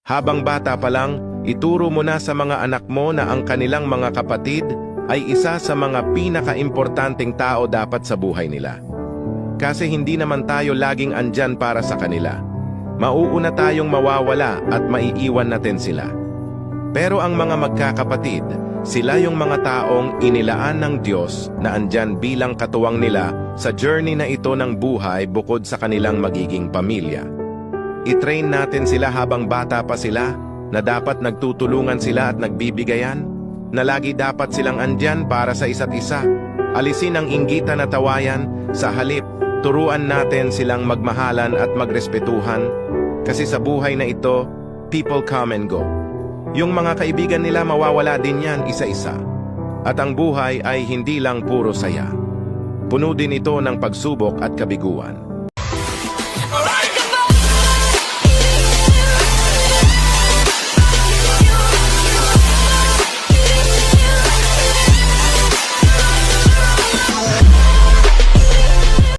Habang bata pa lang, ituro mo na sa mga anak mo na ang kanilang mga kapatid ay isa sa mga pinaka-importanting tao dapat sa buhay nila. Kasi hindi naman tayo laging andyan para sa kanila. Mauuna tayong mawawala at maiiwan natin sila. Pero ang mga magkakapatid, sila yung mga taong inilaan ng Diyos na andyan bilang katuwang nila sa journey na ito ng buhay bukod sa kanilang magiging pamilya. I-train natin sila habang bata pa sila, na dapat nagtutulungan sila at nagbibigayan, na lagi dapat silang andyan para sa isa't isa. Alisin ang inggitan at tawayan, sa halip, turuan natin silang magmahalan at magrespetuhan, kasi sa buhay na ito, people come and go. Yung mga kaibigan nila mawawala din yan isa-isa. At ang buhay ay hindi lang puro saya. Puno din ito ng pagsubok at kabiguan.